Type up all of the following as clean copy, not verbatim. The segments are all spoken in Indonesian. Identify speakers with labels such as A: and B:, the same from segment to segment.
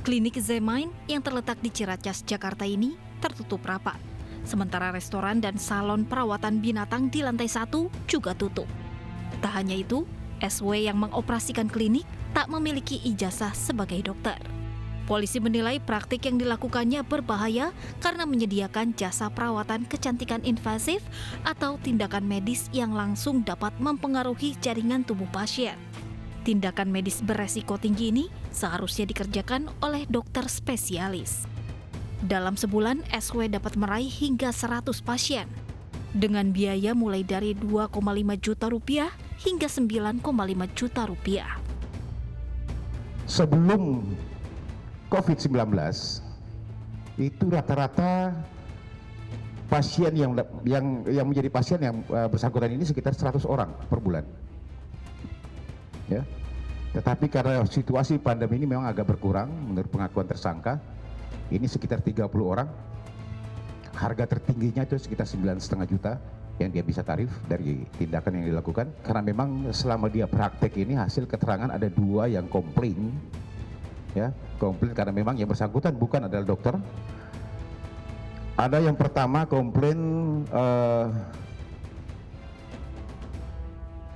A: Klinik Zemain yang terletak di Ciracas, Jakarta ini tertutup rapat. Sementara restoran dan salon perawatan binatang di lantai 1 juga tutup. Tak hanya itu, SW yang mengoperasikan klinik tak memiliki ijazah sebagai dokter. Polisi menilai praktik yang dilakukannya berbahaya karena menyediakan jasa perawatan kecantikan invasif atau tindakan medis yang langsung dapat mempengaruhi jaringan tubuh pasien. Tindakan medis beresiko tinggi ini seharusnya dikerjakan oleh dokter spesialis. Dalam sebulan, SW dapat meraih hingga 100 pasien dengan biaya mulai dari 2,5 juta rupiah hingga 9,5 juta rupiah.
B: Sebelum COVID-19, itu rata-rata pasien yang menjadi pasien yang bersangkutan ini sekitar 100 orang per bulan. Ya. Tetapi karena situasi pandemi ini memang agak berkurang, menurut pengakuan tersangka, ini sekitar 30 orang. Harga tertingginya itu sekitar 9,5 juta yang dia bisa tarif dari tindakan yang dilakukan. Karena memang selama dia praktek ini hasil keterangan ada 2 yang komplain. Ya, komplain karena memang yang bersangkutan bukan adalah dokter. Ada yang pertama komplain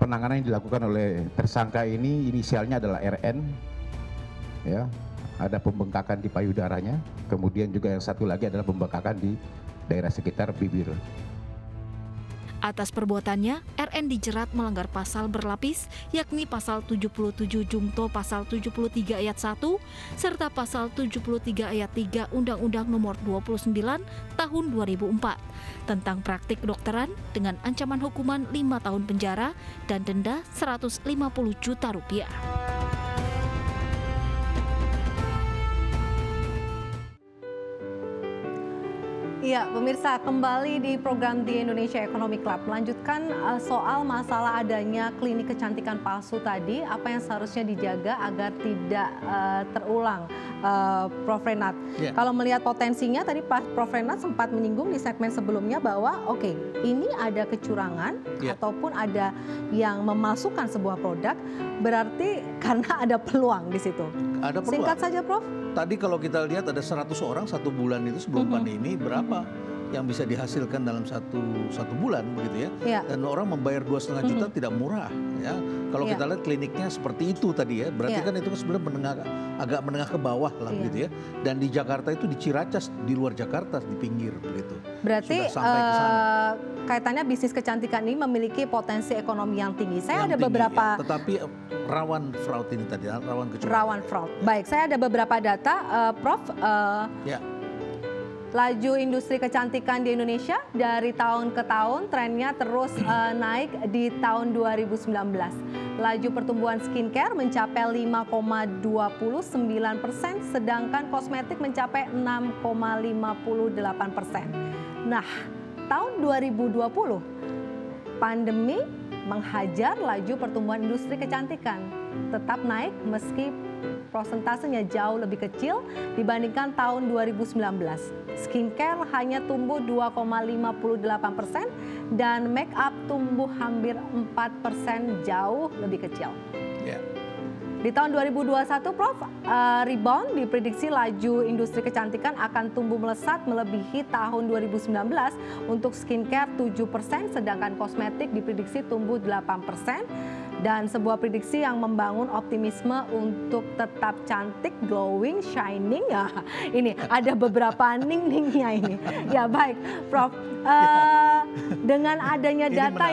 B: penanganan yang dilakukan oleh tersangka ini inisialnya adalah RN, ya, ada pembengkakan di payudaranya, kemudian juga yang satu lagi adalah pembengkakan di daerah sekitar bibir.
A: Atas perbuatannya, RN dijerat melanggar pasal berlapis, yakni pasal 77 Jungto pasal 73 ayat 1, serta pasal 73 ayat 3 Undang-Undang Nomor 29 Tahun 2004 tentang praktik kedokteran dengan ancaman hukuman 5 tahun penjara dan denda 150 juta rupiah.
C: Iya, pemirsa, kembali di program di Indonesia Economic Club. Melanjutkan soal masalah adanya klinik kecantikan palsu tadi, apa yang seharusnya dijaga agar tidak terulang, Prof. Renat.
D: Yeah.
C: Kalau melihat potensinya, tadi Prof. Renat sempat menyinggung di segmen sebelumnya bahwa oke, ini ada kecurangan ataupun ada yang memalsukan sebuah produk, berarti karena ada peluang di situ.
D: Ada peluang.
C: Singkat saja, Prof.
D: Tadi kalau kita lihat ada 100 orang satu bulan itu sebelum pandemi, berapa yang bisa dihasilkan dalam satu bulan begitu ya?
C: Yeah.
D: Dan orang membayar 2,5 juta tidak murah ya. Kalau kita lihat kliniknya seperti itu tadi ya, berarti kan itu sebenarnya agak menengah ke bawah lah begitu ya. Dan di Jakarta itu di Ciracas, di luar Jakarta, di pinggir begitu.
C: Berarti
D: sudah sampai ke sana.
C: Kaitannya bisnis kecantikan ini memiliki potensi ekonomi yang tinggi. Saya
D: Yang
C: ada
D: tinggi,
C: beberapa
D: ya. Tetapi rawan fraud ini tadi, rawan kecurangan.
C: rawan fraud. Baik, saya ada beberapa data, Prof.
D: Ya.
C: Laju industri kecantikan di Indonesia dari tahun ke tahun trennya terus naik di tahun 2019. Laju pertumbuhan skincare mencapai 5,29%, sedangkan kosmetik mencapai 6,58%. Nah, tahun 2020 pandemi menghajar laju pertumbuhan industri kecantikan, tetap naik meski prosentasenya jauh lebih kecil dibandingkan tahun 2019. Skincare hanya tumbuh 2,58% dan make up tumbuh hampir 4%, jauh lebih kecil.
D: Ya.
C: Di tahun 2021, Prof, rebound diprediksi laju industri kecantikan akan tumbuh melesat melebihi tahun 2019 untuk skincare 7%, sedangkan kosmetik diprediksi tumbuh 8%. Dan sebuah prediksi yang membangun optimisme untuk tetap cantik, glowing, shining. Ya, ini ada beberapa ning-ningnya ini. Ya baik, Prof. Dengan adanya data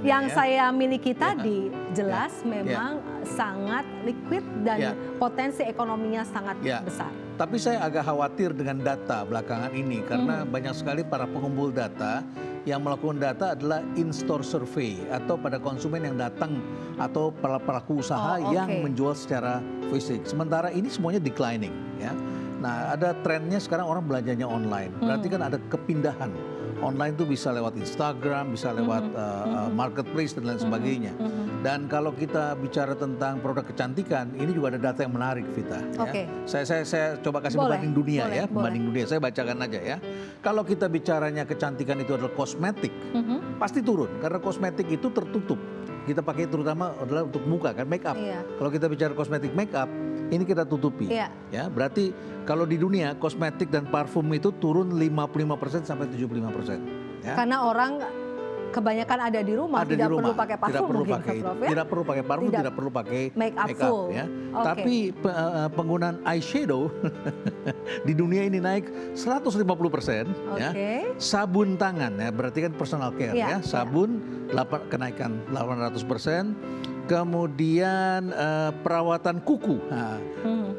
C: yang saya miliki tadi, jelas memang sangat liquid dan potensi ekonominya sangat besar.
D: Tapi saya agak khawatir dengan data belakangan ini karena banyak sekali para pengumpul data yang melakukan data adalah in-store survey atau pada konsumen yang datang atau pelaku usaha yang menjual secara fisik. Sementara ini semuanya declining ya. Nah, ada trennya sekarang orang belanjanya online. Berarti kan ada kepindahan. Online itu bisa lewat Instagram, bisa lewat marketplace dan lain sebagainya. Dan kalau kita bicara tentang produk kecantikan, ini juga ada data yang menarik, Vita. Ya. Saya coba kasih pembanding dunia ya, pembanding dunia. Saya bacakan aja ya. Kalau kita bicaranya kecantikan itu adalah kosmetik, pasti turun karena kosmetik itu tertutup. kita pakai terutama adalah untuk muka kan, make up.
C: Iya.
D: Kalau kita bicara kosmetik make up, ini kita tutupi.
C: Iya.
D: Ya, berarti kalau di dunia kosmetik dan parfum itu turun 55% sampai 75%. Ya.
C: Karena orang kebanyakan ada di rumah,
D: Ada
C: tidak
D: di rumah,
C: perlu pakai parfum
D: tidak perlu
C: mungkin,
D: pakai,
C: Prof, ya?
D: tidak perlu pakai parfum,
C: Tidak
D: tidak perlu pakai
C: make up full.
D: ya.
C: Oke.
D: Tapi penggunaan eyeshadow di dunia ini naik 150%. Ya.
C: Oke.
D: Sabun tangan ya, berarti kan personal care
C: Iya,
D: ya. Sabun kenaikan 800%. Kemudian perawatan kuku, nah,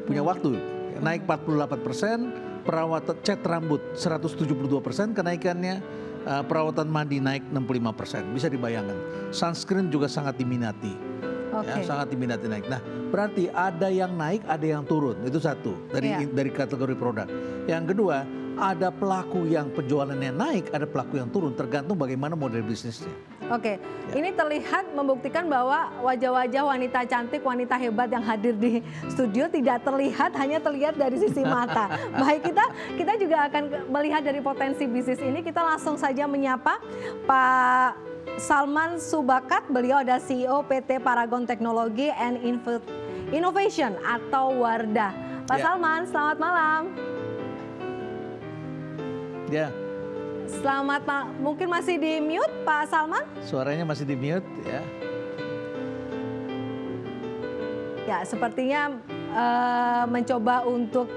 D: punya waktu naik 48%. Perawatan cat rambut 172% kenaikannya. Perawatan mandi naik 65%, bisa dibayangkan. Sunscreen juga sangat diminati, ya, sangat diminati naik. Nah, berarti ada yang naik, ada yang turun. Itu satu dari kategori produk. Yang kedua, ada pelaku yang penjualannya naik, ada pelaku yang turun, tergantung bagaimana model bisnisnya.
C: Oke, ini terlihat membuktikan bahwa wajah-wajah wanita cantik, wanita hebat yang hadir di studio tidak terlihat, hanya terlihat dari sisi mata. Baik, kita juga akan melihat dari potensi bisnis ini. Kita langsung saja menyapa Pak Salman Subakat, beliau ada CEO PT Paragon Technology and Innovation atau Wardah. Pak Salman, selamat malam.
D: Ya.
C: Selamat mungkin masih di mute Pak Salman?
D: Suaranya masih di mute ya.
C: Ya, sepertinya mencoba untuk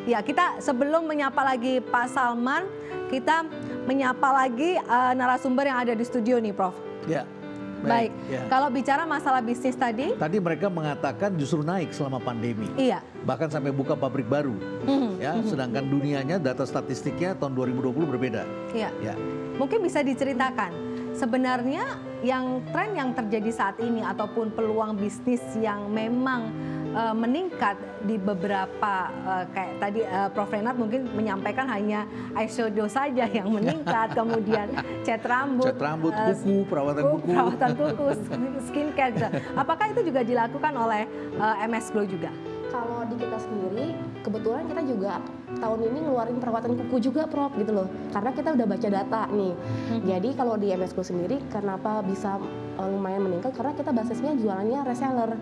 C: kita sebelum menyapa lagi Pak Salman, kita menyapa lagi narasumber yang ada di studio nih, Prof.
D: Ya.
C: Baik.
D: Ya.
C: Kalau bicara masalah bisnis tadi
D: mereka mengatakan justru naik selama pandemi.
C: Iya.
D: Bahkan sampai buka pabrik baru. Ya, sedangkan dunianya data statistiknya tahun 2020 berbeda.
C: Iya.
D: Ya.
C: Mungkin bisa diceritakan sebenarnya tren yang terjadi saat ini ataupun peluang bisnis yang memang meningkat di beberapa kayak tadi Prof Renat mungkin menyampaikan hanya eyeshadow saja yang meningkat, kemudian cat rambut,
D: kuku, perawatan
C: kuku, skincare. Apakah itu juga dilakukan oleh MS Glow juga?
E: Kalau di kita sendiri, kebetulan kita juga tahun ini ngeluarin perawatan kuku juga, Prof, gitu loh. Karena kita udah baca data nih. Jadi kalau di MS Glow sendiri, kenapa bisa lumayan meningkat? Karena kita basisnya jualannya reseller.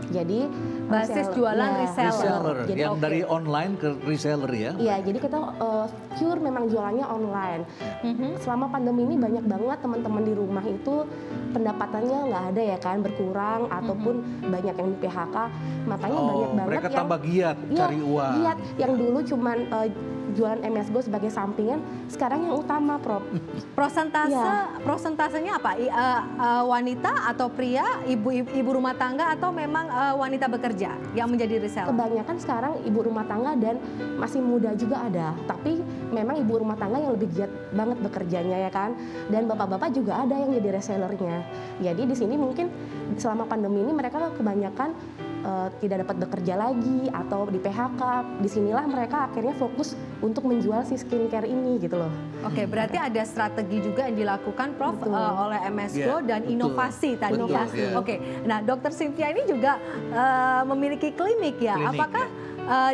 E: Jadi
C: basis jualan reseller.
D: Jadi, yang dari online ke reseller ya?
E: Iya, jadi kita pure memang jualannya online. Selama pandemi ini banyak banget teman-teman di rumah itu pendapatannya nggak ada ya kan, berkurang ataupun banyak yang di PHK. Makanya banyak banget
D: mereka
E: yang
D: tambah giat cari uang.
E: Giat yang dulu cuman jualan MS Glow sebagai sampingan, sekarang yang utama, Prof.
C: Prosentasenya apa? Wanita atau pria, ibu rumah tangga atau memang wanita bekerja yang menjadi reseller?
E: Kebanyakan sekarang ibu rumah tangga dan masih muda juga ada. Tapi memang ibu rumah tangga yang lebih giat banget bekerjanya ya kan. Dan bapak-bapak juga ada yang jadi resellernya. Jadi di sini mungkin selama pandemi ini mereka kebanyakan tidak dapat bekerja lagi atau di PHK. Disinilah mereka akhirnya fokus untuk menjual si skincare ini gitu loh.
C: Oke, berarti ada strategi juga yang dilakukan Prof oleh MS Glow dan inovasi tadi ya. Oke, nah Dokter Cynthia ini juga memiliki klinik ya. Apakah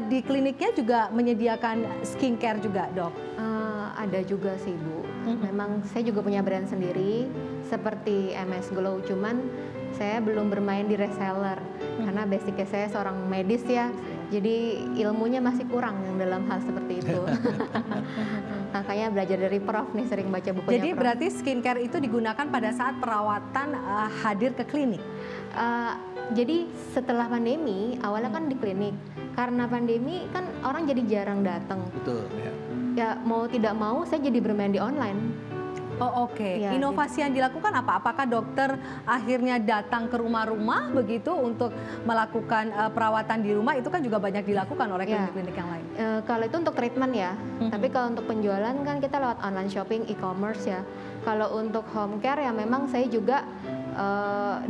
C: di kliniknya juga menyediakan skincare juga, Dok?
F: Ada juga sih, Bu. Memang saya juga punya brand sendiri seperti MS Glow, cuman saya belum bermain di reseller karena basicnya saya seorang medis ya, jadi ilmunya masih kurang yang dalam hal seperti itu. Makanya belajar dari Prof nih, sering baca bukunya.
C: Jadi
F: Prof.
C: berarti skincare itu digunakan pada saat perawatan hadir ke klinik?
F: Jadi setelah pandemi, awalnya kan di klinik. Karena pandemi kan orang jadi jarang datang.
D: Betul.
F: Ya mau tidak mau saya jadi bermain di online.
C: Oh oke.
F: Ya,
C: Inovasi yang dilakukan apa? Apakah dokter akhirnya datang ke rumah-rumah begitu untuk melakukan perawatan di rumah? Itu kan juga banyak dilakukan oleh klinik-klinik yang lain.
F: Kalau itu untuk treatment ya, tapi kalau untuk penjualan kan kita lewat online shopping, e-commerce ya. Kalau untuk home care ya memang saya juga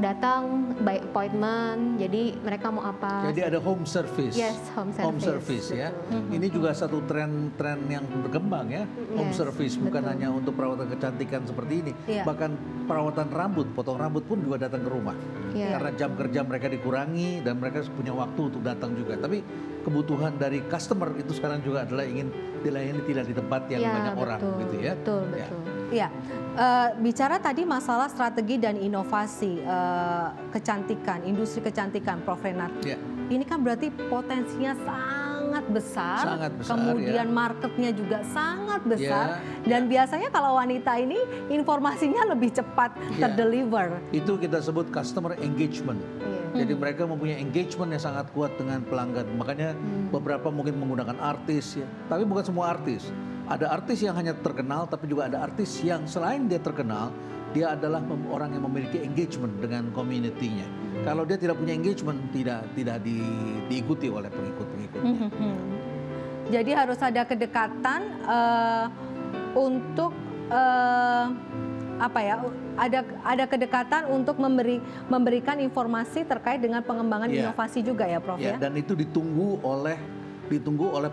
F: datang by appointment, jadi mereka mau apa.
D: Jadi ada home service.
F: Yes, home service.
D: Home service ya. Ini juga satu tren yang berkembang ya. Home service bukan
F: betul.
D: hanya untuk perawatan kecantikan seperti ini, bahkan perawatan rambut, potong rambut pun juga datang ke rumah. karena jam kerja mereka dikurangi dan mereka punya waktu untuk datang juga. Tapi kebutuhan dari customer itu sekarang juga adalah ingin dilayani tidak di tempat yang banyak orang, gitu ya.
F: Betul.
C: Iya, bicara tadi masalah strategi dan inovasi kecantikan, industri kecantikan, Prof. Renat.
D: Ya.
C: Ini kan berarti potensinya sangat besar,
D: Sangat besar,
C: kemudian marketnya juga sangat besar,
D: Ya,
C: dan biasanya kalau wanita ini informasinya lebih cepat
D: Ya.
C: terdeliver.
D: Itu kita sebut customer engagement.
F: Iya.
D: Jadi mereka mempunyai engagement yang sangat kuat dengan pelanggan. Makanya beberapa mungkin menggunakan artis ya. Tapi bukan semua artis. Ada artis yang hanya terkenal, tapi juga ada artis yang selain dia terkenal, dia adalah orang yang memiliki engagement dengan community-nya. Kalau dia tidak punya engagement, tidak diikuti oleh pengikut-pengikutnya.
C: Jadi harus ada kedekatan untuk ada kedekatan untuk memberikan informasi terkait dengan pengembangan
D: Ya.
C: inovasi juga ya, Prof ya.
D: Dan itu ditunggu oleh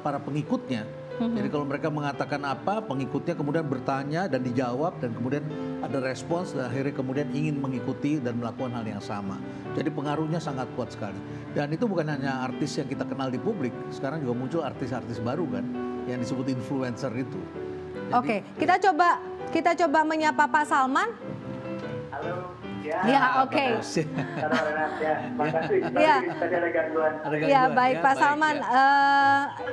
D: para pengikutnya. Jadi kalau mereka mengatakan apa, pengikutnya kemudian bertanya dan dijawab dan kemudian ada respons dan akhirnya kemudian ingin mengikuti dan melakukan hal yang sama. Jadi pengaruhnya sangat kuat sekali. Dan itu bukan hanya artis yang kita kenal di publik, sekarang juga muncul artis-artis baru kan yang disebut influencer itu. Jadi,
C: Oke, kita coba menyapa Pak Salman.
G: Halo,
C: Ya, oke.
G: Halo Renat, ya, makasih.
C: Ya.
G: Tadi ada gangguan.
D: ada
C: Ya,
D: gangguan,
C: baik Pak
D: baik,
C: Salman.
D: ya.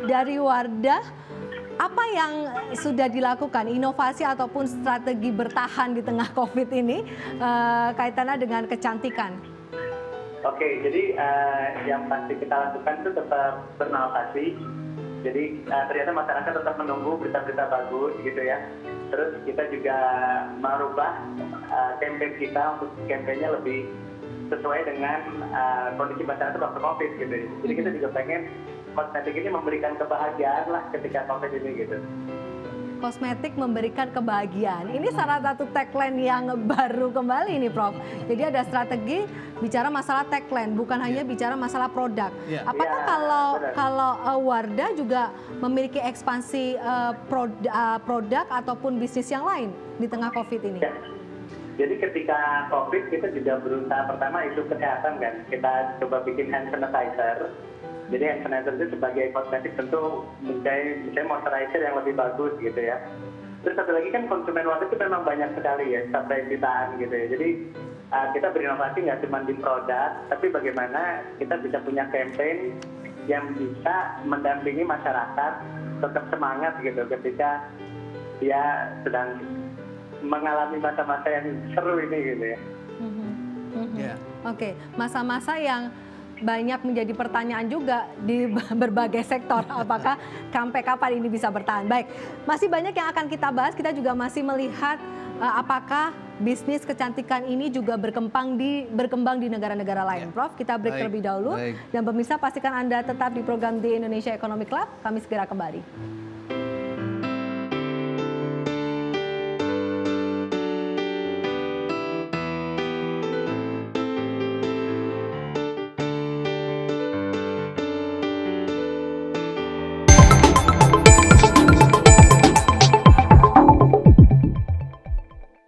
C: Dari Wardah, apa yang sudah dilakukan, inovasi ataupun strategi bertahan di tengah COVID ini kaitannya dengan kecantikan?
G: Oke, jadi yang pasti kita lakukan itu tetap berinovasi. Jadi ternyata masyarakat tetap menunggu berita-berita bagus gitu ya. Terus kita juga merubah campaign kita untuk campaignnya lebih sesuai dengan kondisi masyarakat waktu COVID gitu. Jadi kita juga pengen kosmetik ini memberikan kebahagiaan lah ketika COVID ini gitu.
C: Kosmetik memberikan kebahagiaan. Ini salah satu tagline yang baru kembali nih, Prof. Jadi ada strategi bicara masalah tagline, bukan hanya bicara masalah produk.
D: Ya.
C: Apakah
G: Ya,
C: kalau Wardah juga memiliki ekspansi produk ataupun bisnis yang lain di tengah COVID ini?
G: Ya. Jadi ketika COVID kita juga berusaha pertama itu kesehatan kan. Kita coba bikin hand sanitizer. Jadi hand sanitizer itu sebagai kosmetik tentu misalnya moisturizer yang lebih bagus gitu ya. Terus satu lagi kan konsumen waktu itu memang banyak sekali ya, sampai jutaan gitu ya. Jadi kita berinovasi nggak cuma di produk, tapi bagaimana kita bisa punya campaign yang bisa mendampingi masyarakat tetap semangat gitu ketika dia sedang mengalami masa-masa yang seru ini gitu ya.
D: Ya.
C: Oke, masa-masa yang banyak menjadi pertanyaan juga di berbagai sektor. Apakah sampai kapan ini bisa bertahan? Baik, masih banyak yang akan kita bahas. Kita juga masih melihat apakah bisnis kecantikan ini juga berkembang di negara-negara lain.
D: Ya.
C: Prof, kita break
D: Baik,
C: terlebih dahulu.
D: baik.
C: Dan pemirsa pastikan Anda tetap di program The Indonesia Economic Club. Kami segera kembali.